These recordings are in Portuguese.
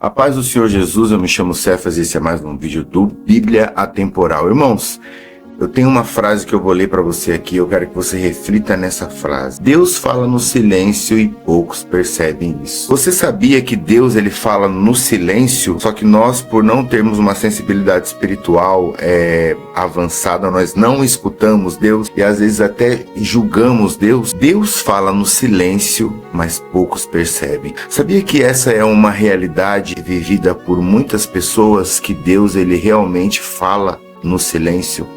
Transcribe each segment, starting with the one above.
A paz do Senhor Jesus, eu me chamo Cefas e esse é mais um vídeo do Bíblia Atemporal. Irmãos, eu tenho uma frase que eu vou ler para você aqui, eu quero que você reflita nessa frase. Deus fala no silêncio e poucos percebem isso. Você sabia que Deus ele fala no silêncio, só que nós, por não termos uma sensibilidade espiritual avançada, nós não escutamos Deus e às vezes até julgamos Deus. Deus fala no silêncio, mas poucos percebem. Sabia que essa é uma realidade vivida por muitas pessoas, que Deus ele realmente fala no silêncio?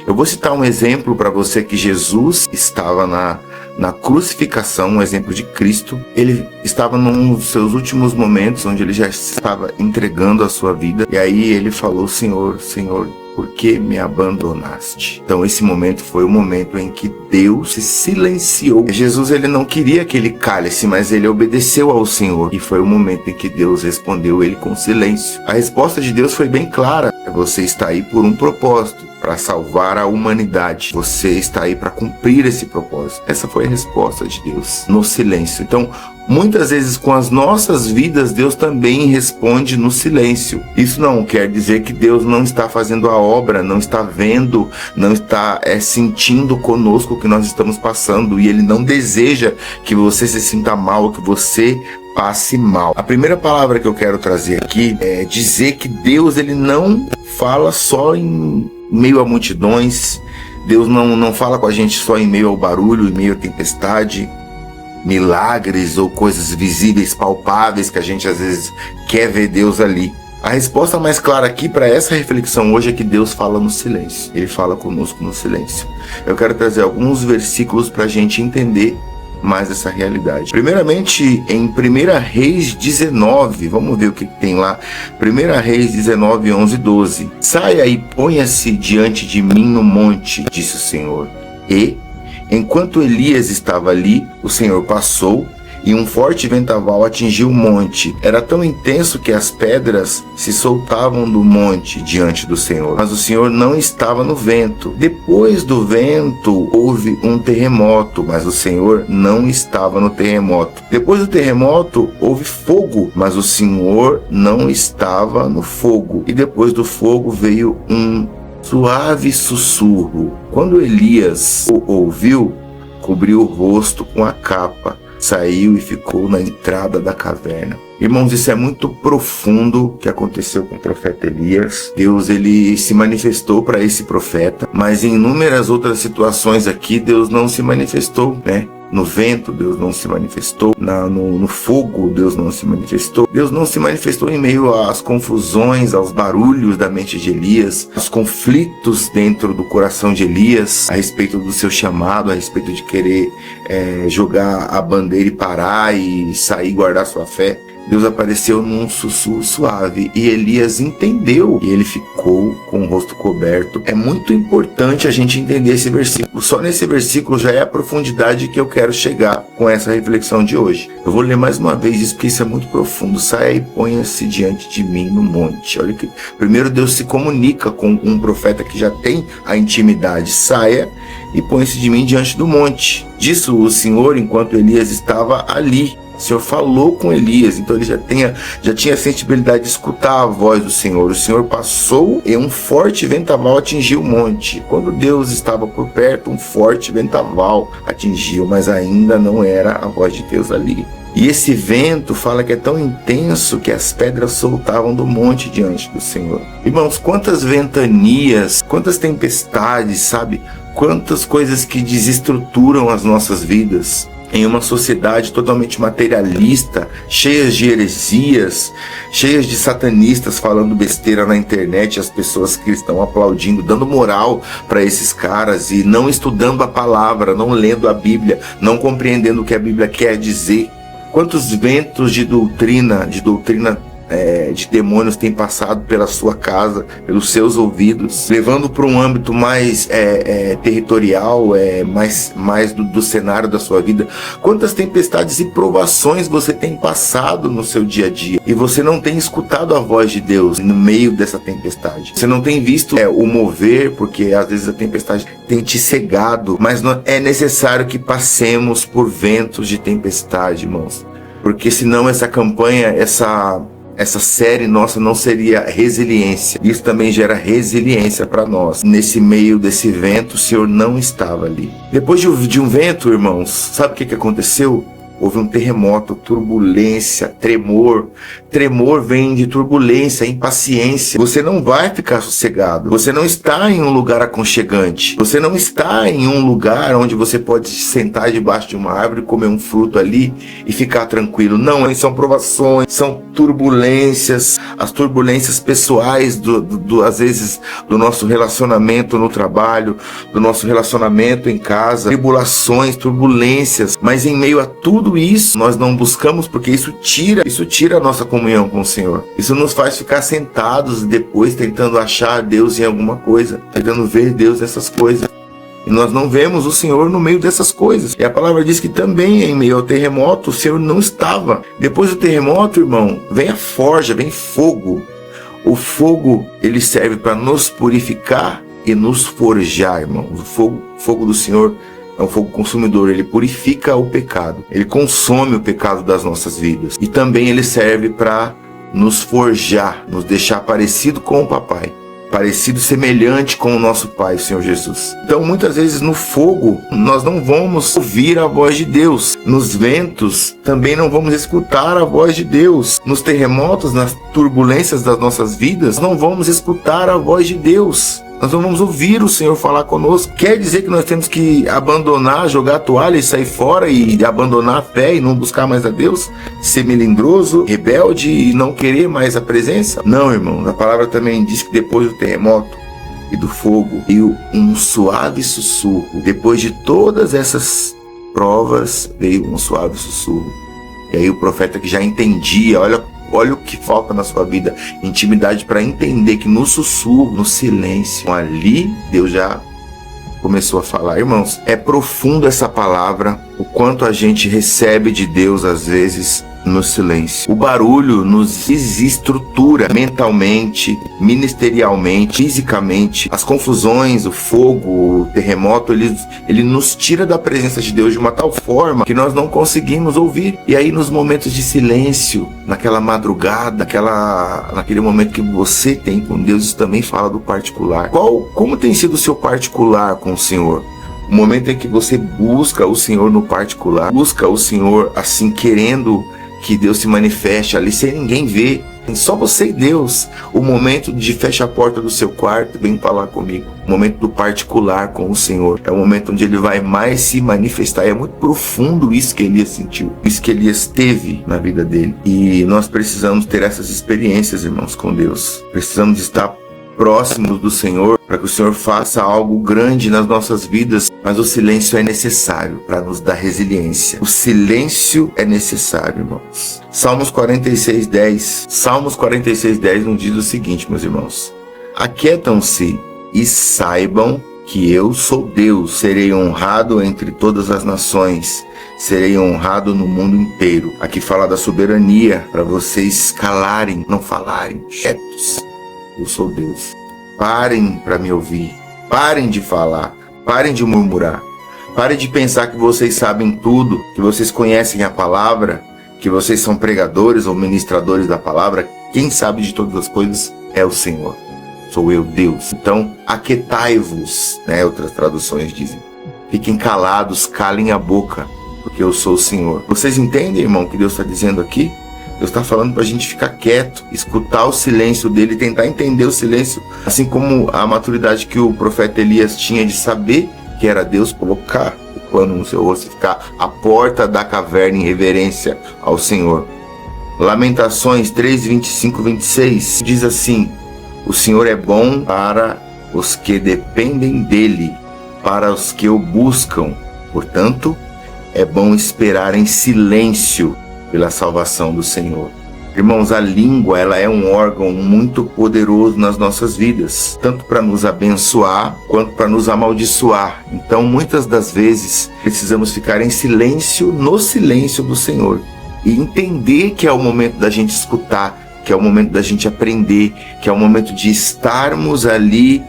Eu vou citar um exemplo para você que Jesus estava na crucificação, um exemplo de Cristo. Ele estava num dos seus últimos momentos, onde ele já estava entregando a sua vida. E aí ele falou: Senhor, Senhor, por que me abandonaste? Então esse momento foi o momento em que Deus se silenciou. Jesus ele não queria aquele cálice, mas ele obedeceu ao Senhor. E foi o momento em que Deus respondeu ele com silêncio. A resposta de Deus foi bem clara: você está aí por um propósito, para salvar a humanidade. Você está aí para cumprir esse propósito. Essa foi a resposta de Deus no silêncio. Então, muitas vezes com as nossas vidas, Deus também responde no silêncio. Isso não quer dizer que Deus não está fazendo a obra, não está vendo, não está sentindo conosco o que nós estamos passando, e Ele não deseja que você se sinta mal, que você passe mal. A primeira palavra que eu quero trazer aqui é dizer que Deus ele não fala só em meio a multidões. Deus não fala com a gente só em meio ao barulho, em meio à tempestade, milagres ou coisas visíveis, palpáveis, que a gente às vezes quer ver Deus ali. A resposta mais clara aqui para essa reflexão hoje é que Deus fala no silêncio. Ele fala conosco no silêncio. Eu quero trazer alguns versículos para a gente entender mais essa realidade. Primeiramente, em 1 Reis 19, vamos ver o que tem lá. 1 Reis 19, 11 e 12. Saia e ponha-se diante de mim no monte, disse o Senhor. E, enquanto Elias estava ali, o Senhor passou e um forte vendaval atingiu o monte. Era tão intenso que as pedras se soltavam do monte diante do Senhor. Mas o Senhor não estava no vento. Depois do vento houve um terremoto, mas o Senhor não estava no terremoto. Depois do terremoto houve fogo, mas o Senhor não estava no fogo. E depois do fogo veio um suave sussurro. Quando Elias o ouviu, cobriu o rosto com a capa, saiu e ficou na entrada da caverna. Irmãos, isso é muito profundo que aconteceu com o profeta Elias. Deus ele se manifestou para esse profeta, mas em inúmeras outras situações aqui Deus não se manifestou, né? No vento, Deus não se manifestou. No fogo, Deus não se manifestou. Deus não se manifestou em meio às confusões, aos barulhos da mente de Elias, aos conflitos dentro do coração de Elias, a respeito do seu chamado, a respeito de querer jogar a bandeira e parar e sair e guardar sua fé. Deus apareceu num sussurro suave e Elias entendeu e ele ficou com o rosto coberto. É muito importante a gente entender esse versículo. Só nesse versículo já é a profundidade que eu quero chegar com essa reflexão de hoje. Eu vou ler mais uma vez isso porque isso é muito profundo. Saia e ponha-se diante de mim no monte. Olha que primeiro Deus se comunica com um profeta que já tem a intimidade. Saia e ponha-se de mim diante do monte. Disse o Senhor enquanto Elias estava ali. O Senhor falou com Elias, então ele já tinha a sensibilidade de escutar a voz do Senhor. O Senhor passou e um forte vendaval atingiu o monte. Quando Deus estava por perto, um forte vendaval atingiu, mas ainda não era a voz de Deus ali. E esse vento fala que é tão intenso que as pedras soltavam do monte diante do Senhor. Irmãos, quantas ventanias, quantas tempestades, sabe? Quantas coisas que desestruturam as nossas vidas. Em uma sociedade totalmente materialista, cheias de heresias, cheias de satanistas falando besteira na internet, as pessoas que estão aplaudindo, dando moral para esses caras e não estudando a palavra, não lendo a Bíblia, não compreendendo o que a Bíblia quer dizer. Quantos ventos de doutrina de demônios têm passado pela sua casa, pelos seus ouvidos, levando para um âmbito mais territorial, mais do cenário da sua vida. Quantas tempestades e provações você tem passado no seu dia a dia e você não tem escutado a voz de Deus no meio dessa tempestade. Você não tem visto o mover, porque às vezes a tempestade tem te cegado, mas não é necessário que passemos por ventos de tempestade, irmãos, porque senão essa campanha, essa série nossa não seria resiliência. Isso também gera resiliência para nós. Nesse meio desse vento, o Senhor não estava ali. Depois de um vento, irmãos, sabe o que aconteceu? Houve um terremoto, turbulência, tremor. Tremor vem de turbulência, impaciência. Você não vai ficar sossegado. Você não está em um lugar aconchegante. Você não está em um lugar onde você pode se sentar debaixo de uma árvore, comer um fruto ali e ficar tranquilo. Não, são provações, são turbulências. As turbulências pessoais, às vezes, do nosso relacionamento no trabalho, do nosso relacionamento em casa. Tribulações, turbulências. Mas em meio a tudo isso, nós não buscamos, porque isso tira a nossa comunhão com o Senhor. Isso nos faz ficar sentados depois tentando achar Deus em alguma coisa, tentando ver Deus nessas coisas. E nós não vemos o Senhor no meio dessas coisas. E a palavra diz que também em meio ao terremoto o Senhor não estava. Depois do terremoto, irmão, vem a forja, vem fogo. O fogo, ele serve para nos purificar e nos forjar, irmão. O fogo do Senhor é um fogo consumidor, ele purifica o pecado, ele consome o pecado das nossas vidas. E também ele serve para nos forjar, nos deixar parecido com o papai, parecido, semelhante com o nosso Pai, o Senhor Jesus. Então muitas vezes no fogo nós não vamos ouvir a voz de Deus, nos ventos também não vamos escutar a voz de Deus, nos terremotos, nas turbulências das nossas vidas, não vamos escutar a voz de Deus. Nós não vamos ouvir o Senhor falar conosco. Quer dizer que nós temos que abandonar, jogar a toalha e sair fora e abandonar a fé e não buscar mais a Deus? Ser melindroso, rebelde e não querer mais a presença? Não, irmão. A palavra também diz que depois do terremoto e do fogo veio um suave sussurro. Depois de todas essas provas veio um suave sussurro. E aí o profeta, que já entendia, olha o que falta na sua vida, intimidade para entender que no sussurro, no silêncio, ali Deus já começou a falar. Irmãos, é profundo essa palavra, o quanto a gente recebe de Deus às vezes no silêncio. O barulho nos desestrutura mentalmente, ministerialmente, fisicamente. As confusões, o fogo, o terremoto, ele nos tira da presença de Deus de uma tal forma que nós não conseguimos ouvir. E aí nos momentos de silêncio, naquela madrugada, naquele momento que você tem com Deus, isso também fala do particular. Como tem sido o seu particular com o Senhor? O momento em que você busca o Senhor no particular, busca o Senhor assim, querendo que Deus se manifeste ali sem ninguém ver, só você e Deus. O momento de fecha a porta do seu quarto, vem falar comigo. O momento do particular com o Senhor é o momento onde ele vai mais se manifestar. É muito profundo isso que Elias sentiu, isso que Elias teve na vida dele. E nós precisamos ter essas experiências, irmãos, com Deus. Precisamos estar próximos do Senhor para que o Senhor faça algo grande nas nossas vidas. Mas o silêncio é necessário para nos dar resiliência. O silêncio é necessário, irmãos. Salmos 46:10. Salmos 46:10 nos diz o seguinte, meus irmãos: aquietam-se e saibam que eu sou Deus. Serei honrado entre todas as nações. Serei honrado no mundo inteiro. Aqui fala da soberania, para vocês calarem, não falarem, quietos. Eu sou Deus. Parem para me ouvir. Parem de falar. Parem de murmurar. Parem de pensar que vocês sabem tudo, que vocês conhecem a palavra, que vocês são pregadores ou ministradores da palavra. Quem sabe de todas as coisas é o Senhor. Sou eu, Deus. Então, aquietai-vos, né? Outras traduções dizem. Fiquem calados, calem a boca, porque eu sou o Senhor. Vocês entendem, irmão, o que Deus está dizendo aqui? Deus está falando para a gente ficar quieto, escutar o silêncio dele, tentar entender o silêncio, assim como a maturidade que o profeta Elias tinha de saber que era Deus, colocar o pano no seu rosto e ficar à porta da caverna em reverência ao Senhor. Lamentações 3:25-26 diz assim: o Senhor é bom para os que dependem dele, para os que o buscam. Portanto, é bom esperar em silêncio pela salvação do Senhor. Irmãos, a língua, ela é um órgão muito poderoso nas nossas vidas, tanto para nos abençoar quanto para nos amaldiçoar. Então, muitas das vezes, precisamos ficar em silêncio, no silêncio do Senhor, e entender que é o momento da gente escutar, que é o momento da gente aprender, que é o momento de estarmos ali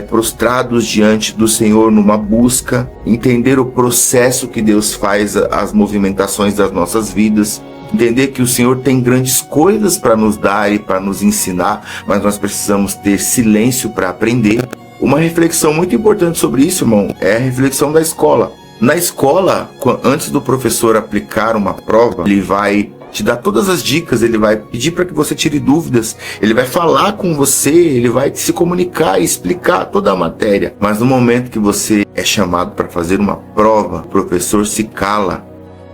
prostrados diante do Senhor numa busca, entender o processo que Deus faz, as movimentações das nossas vidas, entender que o Senhor tem grandes coisas para nos dar e para nos ensinar, mas nós precisamos ter silêncio para aprender. Uma reflexão muito importante sobre isso, irmão, é a reflexão da escola. Na escola, antes do professor aplicar uma prova, ele vai te dar todas as dicas, ele vai pedir para que você tire dúvidas, ele vai falar com você, ele vai se comunicar e explicar toda a matéria. Mas no momento que você é chamado para fazer uma prova, o professor se cala.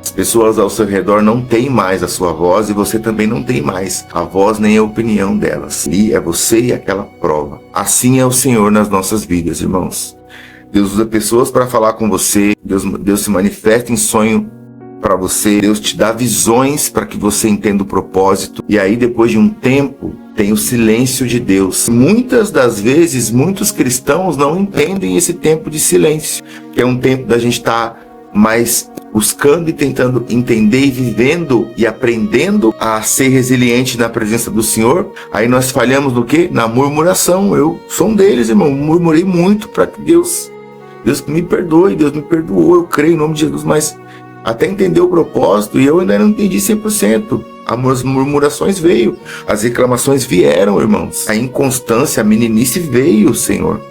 As pessoas ao seu redor não têm mais a sua voz e você também não tem mais a voz nem a opinião delas. E é você e aquela prova. Assim é o Senhor nas nossas vidas, irmãos. Deus usa pessoas para falar com você, Deus se manifesta em sonho para você, Deus te dá visões para que você entenda o propósito. E aí, depois de um tempo, tem o silêncio de Deus. Muitas das vezes, muitos cristãos não entendem esse tempo de silêncio, que é um tempo da gente estar mais buscando e tentando entender e vivendo e aprendendo a ser resiliente na presença do Senhor. Aí nós falhamos no quê? Na murmuração. Eu sou um deles, irmão. Murmurei muito para que Deus me perdoe, Deus me perdoou, eu creio em nome de Jesus, mas até entender o propósito, e eu ainda não entendi 100%. As murmurações veio, as reclamações vieram, irmãos. A inconstância, a meninice veio, Senhor.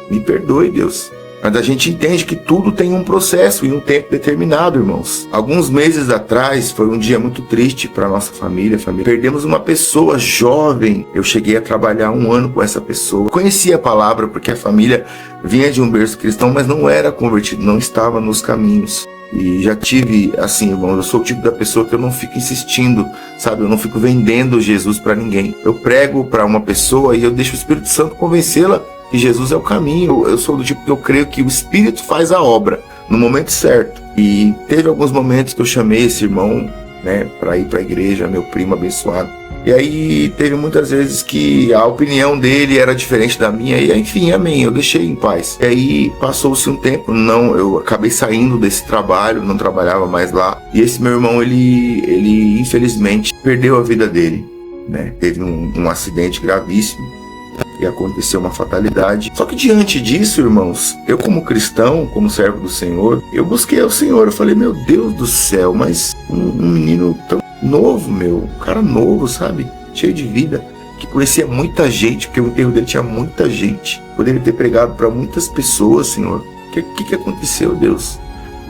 Me perdoe, Deus. Mas a gente entende que tudo tem um processo e um tempo determinado, irmãos. Alguns meses atrás foi um dia muito triste para nossa família. Perdemos uma pessoa jovem. Eu cheguei a trabalhar 1 ano com essa pessoa. Conhecia a palavra porque a família vinha de um berço cristão, mas não era convertido, não estava nos caminhos. E já tive, assim, irmão, eu sou o tipo da pessoa que eu não fico insistindo, sabe? Eu não fico vendendo Jesus para ninguém. Eu prego para uma pessoa e eu deixo o Espírito Santo convencê-la que Jesus é o caminho. Eu sou do tipo que eu creio que o Espírito faz a obra no momento certo. E teve alguns momentos que eu chamei esse irmão, né, para ir para a igreja, meu primo abençoado. E aí teve muitas vezes que a opinião dele era diferente da minha, e enfim, amém, eu deixei em paz. E aí passou-se um tempo, eu acabei saindo desse trabalho, não trabalhava mais lá. E esse meu irmão, ele infelizmente perdeu a vida dele, né? Teve um acidente gravíssimo e aconteceu uma fatalidade. Só que diante disso, irmãos, eu como cristão, como servo do Senhor, eu busquei ao Senhor. Eu falei, meu Deus do céu, mas um menino tão novo, um cara novo, sabe? Cheio de vida, que conhecia muita gente, porque o enterro dele tinha muita gente. Poderia ter pregado para muitas pessoas, Senhor. O que aconteceu, Deus?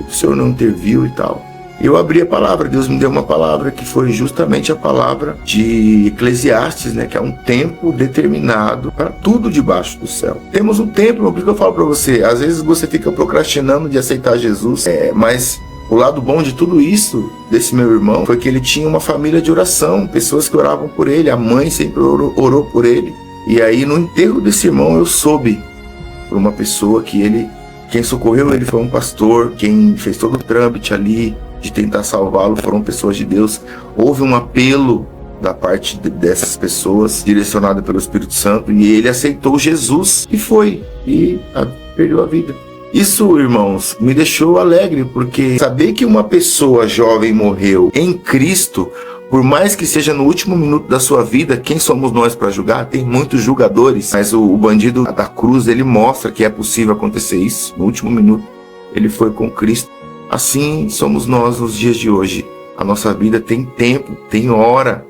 O Senhor não interviu e tal. Eu abri a palavra, Deus me deu uma palavra que foi justamente a palavra de Eclesiastes, né? Que é um tempo determinado para tudo debaixo do céu. Temos um tempo, por isso que eu falo para você, às vezes você fica procrastinando de aceitar Jesus, mas o lado bom de tudo isso, desse meu irmão, foi que ele tinha uma família de oração, pessoas que oravam por ele, a mãe sempre orou por ele. E aí no enterro desse irmão eu soube por uma pessoa que quem socorreu ele foi um pastor, quem fez todo o trâmite ali de tentar salvá-lo foram pessoas de Deus. Houve um apelo da parte dessas pessoas, direcionado pelo Espírito Santo, e ele aceitou Jesus e perdeu a vida. Isso, irmãos, me deixou alegre, porque saber que uma pessoa jovem morreu em Cristo, por mais que seja no último minuto da sua vida, quem somos nós para julgar? Tem muitos julgadores, mas o bandido da cruz, ele mostra que é possível acontecer isso. No último minuto, ele foi com Cristo. Assim somos nós nos dias de hoje. A nossa vida tem tempo, tem hora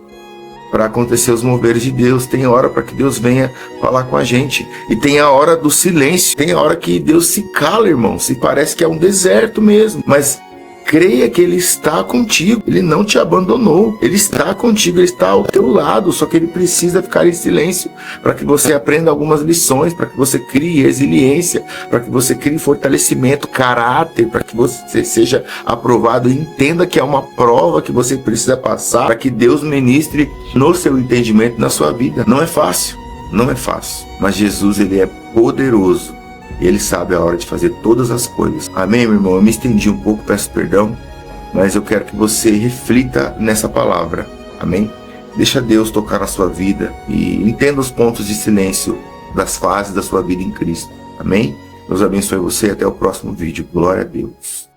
para acontecer os moveres de Deus, tem hora para que Deus venha falar com a gente, e tem a hora do silêncio, tem a hora que Deus se cala, irmão, se parece que é um deserto mesmo, mas creia que Ele está contigo, Ele não te abandonou, Ele está contigo, Ele está ao teu lado, só que Ele precisa ficar em silêncio para que você aprenda algumas lições, para que você crie resiliência, para que você crie fortalecimento, caráter, para que você seja aprovado e entenda que é uma prova que você precisa passar para que Deus ministre no seu entendimento, na sua vida. Não é fácil, mas Jesus, Ele é poderoso. Ele sabe a hora de fazer todas as coisas. Amém, meu irmão? Eu me estendi um pouco, peço perdão, mas eu quero que você reflita nessa palavra. Amém? Deixa Deus tocar na sua vida e entenda os pontos de silêncio das fases da sua vida em Cristo. Amém? Deus abençoe você e até o próximo vídeo. Glória a Deus.